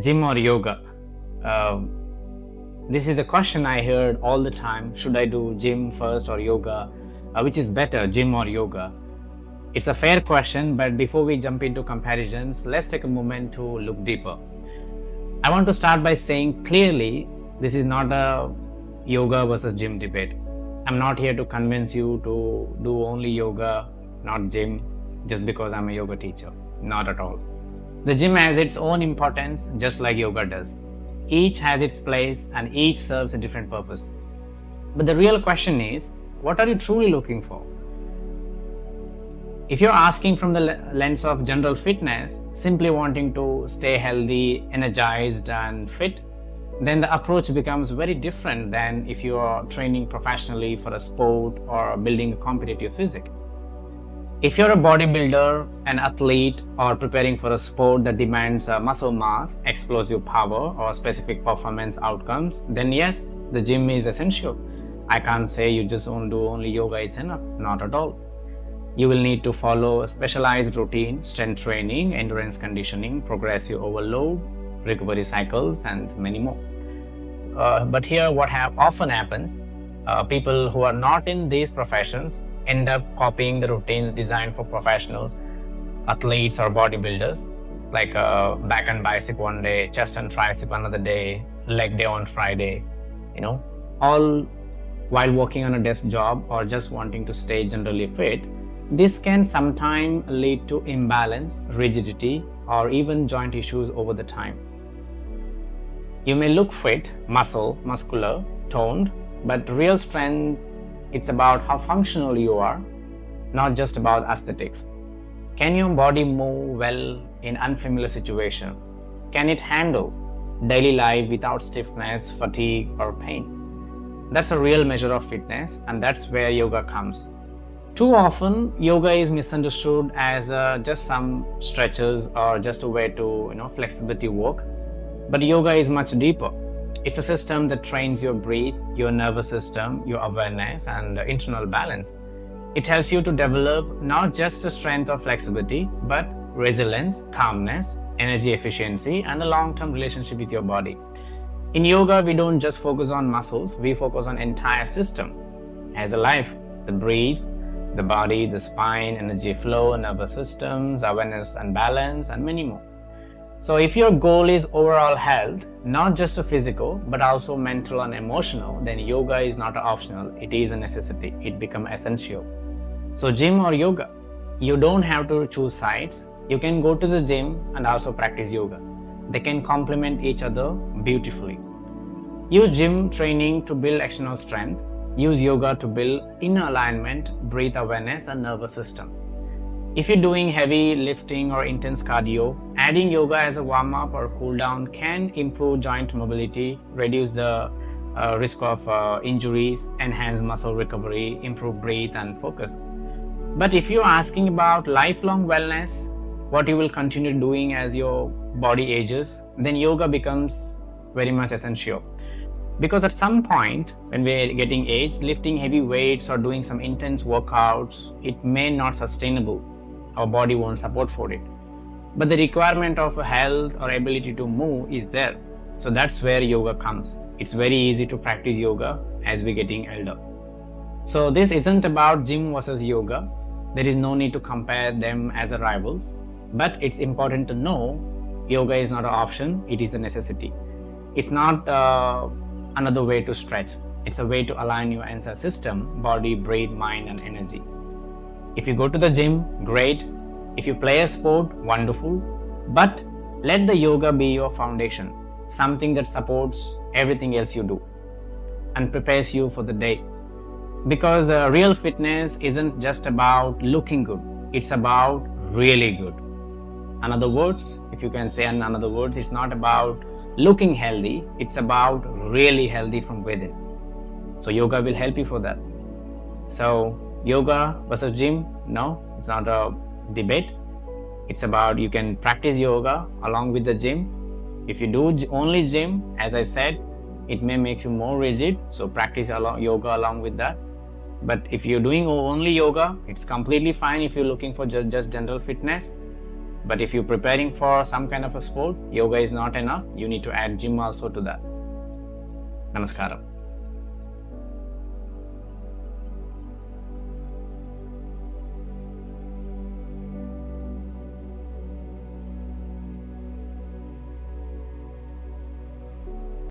Gym or yoga? This is a question I heard all the time. Should I do gym first or yoga? Which is better, gym or yoga? It's a fair question, but before we jump into comparisons, let's take a moment to look deeper. I want to start by saying clearly this is not a yoga versus gym debate. I'm not here to convince you to do only yoga, not gym, just because I'm a yoga teacher. Not at all. The gym has its own importance, just like yoga does. Each has its place and each serves a different purpose. But the real question is, what are you truly looking for? If you're asking from the lens of general fitness, simply wanting to stay healthy, energized, and fit, then the approach becomes very different than if you are training professionally for a sport or building a competitive physique. If you're a bodybuilder, an athlete, or preparing for a sport that demands muscle mass, explosive power, or specific performance outcomes, then yes, the gym is essential. I can't say you just do only yoga is enough, not at all. You will need to follow a specialized routine, strength training, endurance conditioning, progressive overload, recovery cycles, and many more. But here what often happens, people who are not in these professions end up copying the routines designed for professionals, athletes or bodybuilders, like back and bicep one day, chest and tricep another day, leg day on Friday, all while working on a desk job or just wanting to stay generally fit. This can sometimes lead to imbalance, rigidity, or even joint issues over the time. You may look fit, muscular, toned, but real strength, it's about how functional you are, not just about aesthetics. Can your body move well in unfamiliar situations? Can it handle daily life without stiffness, fatigue, or pain? That's a real measure of fitness, and that's where yoga comes. Too often, yoga is misunderstood as just some stretches or just a way to flexibility work. But yoga is much deeper. It's a system that trains your breath, your nervous system, your awareness, and internal balance. It helps you to develop not just the strength or flexibility, but resilience, calmness, energy efficiency, and a long-term relationship with your body. In yoga, we don't just focus on muscles, we focus on entire system. As a life, the breath, the body, the spine, energy flow, nervous systems, awareness and balance, and many more. So if your goal is overall health, not just a physical, but also mental and emotional, then yoga is not optional, it is a necessity. It becomes essential. So gym or yoga, you don't have to choose sides. You can go to the gym and also practice yoga. They can complement each other beautifully. Use gym training to build external strength. Use yoga to build inner alignment, breath awareness, and nervous system. If you're doing heavy lifting or intense cardio, adding yoga as a warm-up or cool-down can improve joint mobility, reduce the risk of injuries, enhance muscle recovery, improve breath and focus. But if you're asking about lifelong wellness, what you will continue doing as your body ages, then yoga becomes very much essential. Because at some point, when we're getting aged, lifting heavy weights or doing some intense workouts, it may not sustainable. Our body won't support for it. But the requirement of health or ability to move is there. So that's where yoga comes. It's very easy to practice yoga as we're getting elder. So this isn't about gym versus yoga. There is no need to compare them as a rivals. But it's important to know yoga is not an option, it is a necessity. It's not another way to stretch. It's a way to align your entire system, body, brain, mind, and energy. If you go to the gym, great. If you play a sport, wonderful. But let the yoga be your foundation, something that supports everything else you do and prepares you for the day. Because real fitness isn't just about looking good, it's about really good. In other words, if you can say in other words, it's not about looking healthy, it's about really healthy from within. So yoga will help you for that. So yoga versus gym, no, it's not a debate. It's about you can practice yoga along with the gym. If you do only gym, as I said, it may make you more rigid, so practice yoga along with that. But if you're doing only yoga, it's completely fine if you're looking for just general fitness. But if you're preparing for some kind of a sport, yoga is not enough. You need to add gym also to that. Namaskaram.